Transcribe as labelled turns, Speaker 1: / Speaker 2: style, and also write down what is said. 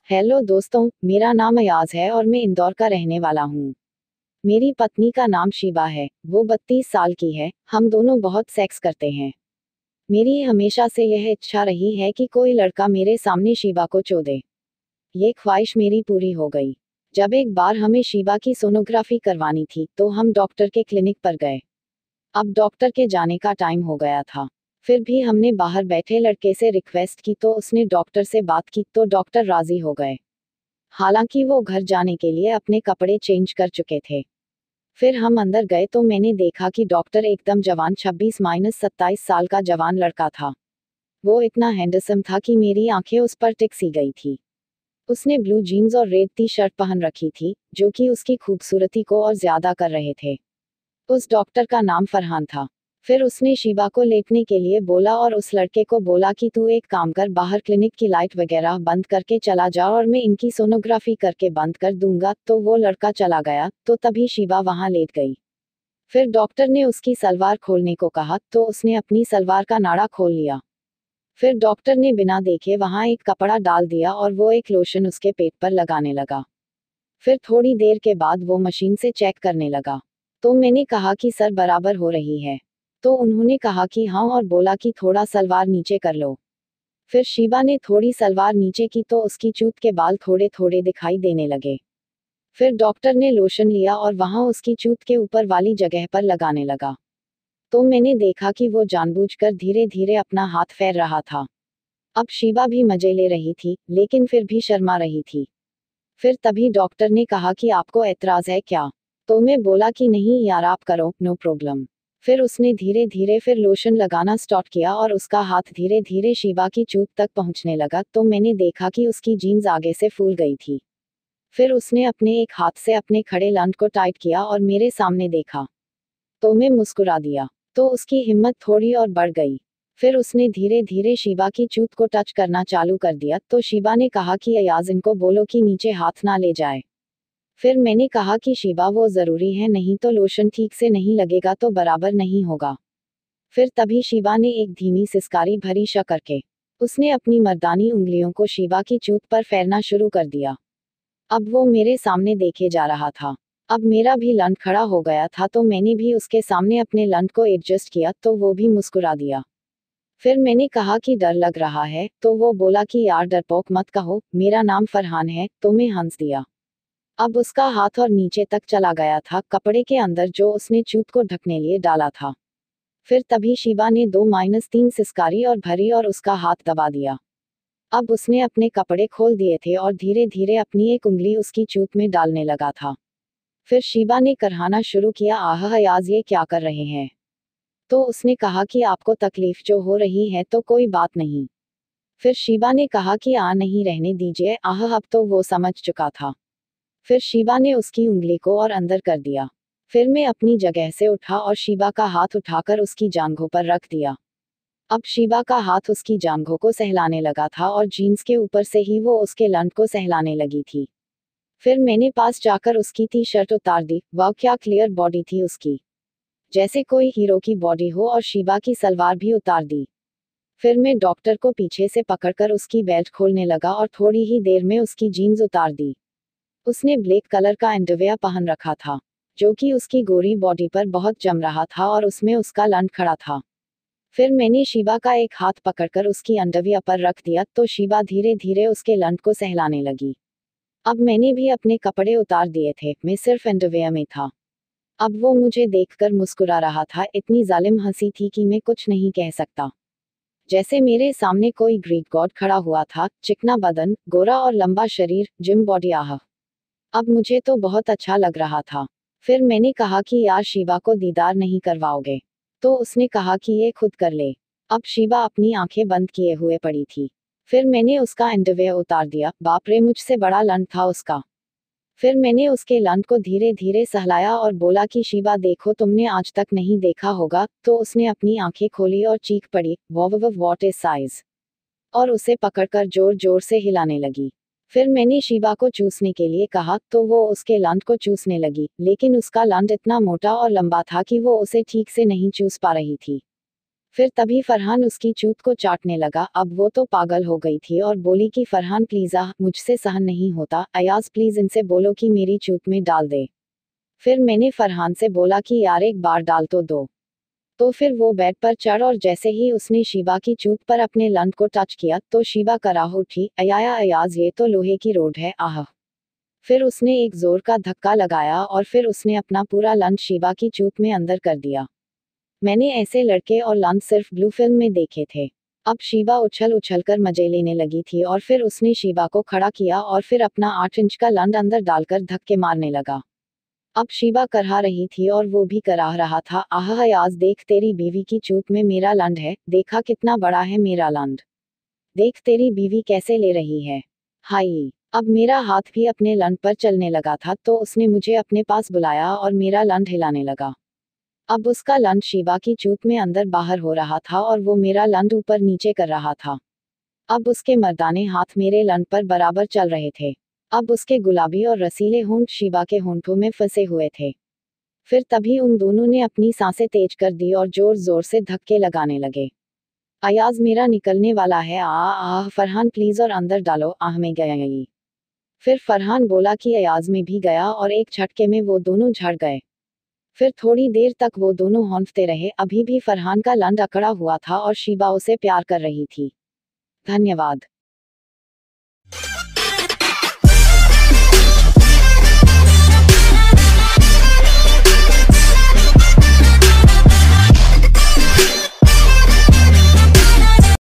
Speaker 1: Hello दोस्तों, मेरा नाम अयाज है और मैं इंदौर का रहने वाला हूँ। मेरी पत्नी का नाम शिबा है, वो 32 साल की है। हम दोनों बहुत सेक्स करते हैं। मेरी हमेशा से यह इच्छा रही है कि कोई लड़का मेरे सामने शिबा को छू दे। ये ख्वाहिश मेरी पूरी हो गई जब एक बार हमें शिबा की सोनोग्राफी करवानी थी, तो हम डॉक्टर के क्लिनिक पर गए। अब डॉक्टर के जाने का टाइम हो गया था। फिर भी हमने बाहर बैठे लड़के से रिक्वेस्ट की तो उसने डॉक्टर से बात की तो डॉक्टर राजी हो गए। हालांकि वो घर जाने के लिए अपने कपड़े चेंज कर चुके थे। फिर हम अंदर गए तो मैंने देखा कि डॉक्टर एकदम जवान 26-27 साल का जवान लड़का था। वो इतना हैंडसम था कि मेरी आंखें उस पर टिक सी गई थी। उसने ब्लू जीन्स और रेड टी शर्ट पहन रखी थी, जो कि उसकी खूबसूरती को और ज्यादा कर रहे थे। उस डॉक्टर का नाम फरहान था। फिर उसने शिबा को लेटने के लिए बोला और उस लड़के को बोला कि तू एक काम कर, बाहर क्लिनिक की लाइट वगैरह बंद करके चला जा और मैं इनकी सोनोग्राफी करके बंद कर दूंगा। तो वो लड़का चला गया तो तभी शिबा वहां लेट गई। फिर डॉक्टर ने उसकी सलवार खोलने को कहा तो उसने अपनी सलवार का नाड़ा खोल लिया। फिर डॉक्टर ने बिना देखे वहां एक कपड़ा डाल दिया और वो एक लोशन उसके पेट पर लगाने लगा। फिर थोड़ी देर के बाद वो मशीन से चेक करने लगा। तो मैंने कहा कि सर बराबर हो रही है। तो उन्होंने कहा कि हाँ और बोला कि थोड़ा सलवार नीचे कर लो। फिर शिबा ने थोड़ी सलवार नीचे की तो उसकी चूत के बाल थोड़े थोड़े दिखाई देने लगे। फिर डॉक्टर ने लोशन लिया और वहां उसकी चूत के ऊपर वाली जगह पर लगाने लगा। तो मैंने देखा कि वो जानबूझकर धीरे धीरे अपना हाथ फेर रहा था। अब शिबा भी मजे ले रही थी, लेकिन फिर भी शर्मा रही थी। फिर तभी डॉक्टर ने कहा कि आपको ऐतराज है क्या? तो मैं बोला कि नहीं यार, आप करो, नो प्रॉब्लम। फिर उसने धीरे धीरे फिर लोशन लगाना स्टार्ट किया और उसका हाथ धीरे धीरे शिबा की चूत तक पहुंचने लगा तो मैंने देखा कि उसकी जीन्स आगे से फूल गई थी। फिर उसने अपने एक हाथ से अपने खड़े लंट को टाइट किया और मेरे सामने देखा। तो मैं मुस्कुरा दिया। तो उसकी हिम्मत थोड़ी और बढ़ गई। फिर उसने धीरे धीरे शिबा की चूत को टच करना चालू कर दिया तो शिबा ने कहा कि अयाज इनको बोलो कि नीचे हाथ ना ले जाए। फिर मैंने कहा कि शिबा वो जरूरी है, नहीं तो लोशन ठीक से नहीं लगेगा तो बराबर नहीं होगा। फिर तभी शिबा ने एक धीमी सिसकारी भरी श करके उसने अपनी मर्दानी उंगलियों को शिबा की चूत पर फेरना शुरू कर दिया। अब वो मेरे सामने देखे जा रहा था। अब मेरा भी लंट खड़ा हो गया था तो मैंने भी उसके सामने अपने लंट को एडजस्ट किया तो वो भी मुस्कुरा दिया। फिर मैंने कहा कि डर लग रहा है तो वो बोला कि यार डरपोक मत कहो, मेरा नाम फरहान है। तो मैं हंस दिया। अब उसका हाथ और नीचे तक चला गया था कपड़े के अंदर जो उसने चूत को ढकने लिए डाला था। फिर तभी शिबा ने 2-3 सिसकारी और भरी और उसका हाथ दबा दिया। अब उसने अपने कपड़े खोल दिए थे और धीरे धीरे अपनी एक उंगली उसकी चूत में डालने लगा था। फिर शिबा ने करहाना शुरू किया, आह अयाज ये क्या कर रहे हैं? तो उसने कहा कि आपको तकलीफ जो हो रही है तो कोई बात नहीं। फिर शिबा ने कहा कि नहीं रहने दीजिए, आह अब तो वो समझ चुका था। फिर शिबा ने उसकी उंगली को और अंदर कर दिया। फिर मैं अपनी जगह से उठा और शिबा का हाथ उठाकर उसकी जांघों पर रख दिया। अब शिबा का हाथ उसकी जांघों को सहलाने लगा था और जीन्स के ऊपर से ही वो उसके लंट को सहलाने लगी थी। फिर मैंने पास जाकर उसकी टी शर्ट उतार दी। वाह क्या क्लियर बॉडी थी उसकी, जैसे कोई हीरो की बॉडी हो, और शिबा की सलवार भी उतार दी। फिर मैं डॉक्टर को पीछे से पकड़कर उसकी बेल्ट खोलने लगा और थोड़ी ही देर में उसकी जीन्स उतार दी। उसने ब्लैक कलर का अंडरवियर पहन रखा था, जो कि उसकी गोरी बॉडी पर बहुत जम रहा था और उसमें उसका लंट खड़ा था। फिर मैंने शिबा का एक हाथ पकड़कर उसकी अंडरवियर पर रख दिया तो शिबा धीरे धीरे उसके लंट को सहलाने लगी। अब मैंने भी अपने कपड़े उतार दिए थे, मैं सिर्फ अंडरवियर में था। अब वो मुझे देखकर मुस्कुरा रहा था, इतनी जालिम हंसी थी कि मैं कुछ नहीं कह सकता। जैसे मेरे सामने कोई ग्रीक गॉड खड़ा हुआ था, चिकना बदन, गोरा और लंबा शरीर, जिम बॉडी। आह, अब मुझे तो बहुत अच्छा लग रहा था। फिर मैंने कहा कि यार शिबा को दीदार नहीं करवाओगे? तो उसने कहा कि ये खुद कर ले। अब शिबा अपनी आंखें बंद किए हुए पड़ी थी। फिर मैंने उसका अंडरवियर उतार दिया। बाप रे, मुझसे बड़ा लंट था उसका। फिर मैंने उसके लंट को धीरे धीरे सहलाया और बोला कि शिबा देखो, तुमने आज तक नहीं देखा होगा। तो उसने अपनी आंखें खोली और चीख पड़ी, वाव व्हाट इज साइज, और उसे पकड़कर जोर जोर से हिलाने लगी। फिर मैंने शिबा को चूसने के लिए कहा तो वो उसके लंट को चूसने लगी, लेकिन उसका लंट इतना मोटा और लंबा था कि वो उसे ठीक से नहीं चूस पा रही थी। फिर तभी फरहान उसकी चूत को चाटने लगा। अब वो तो पागल हो गई थी और बोली कि फरहान प्लीज़ मुझसे सहन नहीं होता, अयाज प्लीज़ इनसे बोलो कि मेरी चूत में डाल दे। फिर मैंने फरहान से बोला कि यार एक बार डाल तो दो। तो फिर वो बेड पर चढ़ और जैसे ही उसने शीबा की चूत पर अपने लंड को टच किया तो शीबा कराह उठी, अयाया अयाज ये तो लोहे की रोड है आह। फिर उसने एक जोर का धक्का लगाया और फिर उसने अपना पूरा लंच शीबा की चूत में अंदर कर दिया। मैंने ऐसे लड़के और लंच सिर्फ ब्लू फिल्म में देखे थे। अब शीबा उछल उछल कर मजे लेने लगी थी और फिर उसने शीबा को खड़ा किया और फिर अपना 8 इंच का लंड अंदर डालकर धक्के मारने लगा। अब शीबा कराह रही थी और वो भी कराह रहा था, आह याज देख तेरी बीवी की चूत में मेरा लंड है, देखा कितना बड़ा है मेरा लंड, देख तेरी बीवी कैसे ले रही है। हाय। अब मेरा हाथ भी अपने लंड पर चलने लगा था तो उसने मुझे अपने पास बुलाया और मेरा लंड हिलाने लगा। अब उसका लंड शीबा की चूत में अंदर बाहर हो रहा था और वो मेरा लंड ऊपर नीचे कर रहा था। अब उसके मर्दाने हाथ मेरे लंड पर बराबर चल रहे थे। अब उसके गुलाबी और रसीले होंठ शीबा के होंठों में फंसे हुए थे। फिर तभी उन दोनों ने अपनी सांसें तेज कर दी और जोर जोर से धक्के लगाने लगे। अयाज मेरा निकलने वाला है, आह फरहान प्लीज और अंदर डालो, आह में गया यही। फिर फरहान बोला कि अयाज में भी गया और एक झटके में वो दोनों झड़ गए। फिर थोड़ी देर तक वो दोनों हौंफते रहे। अभी भी फरहान का लंड अकड़ा हुआ था और शीबा उसे प्यार कर रही थी। धन्यवाद।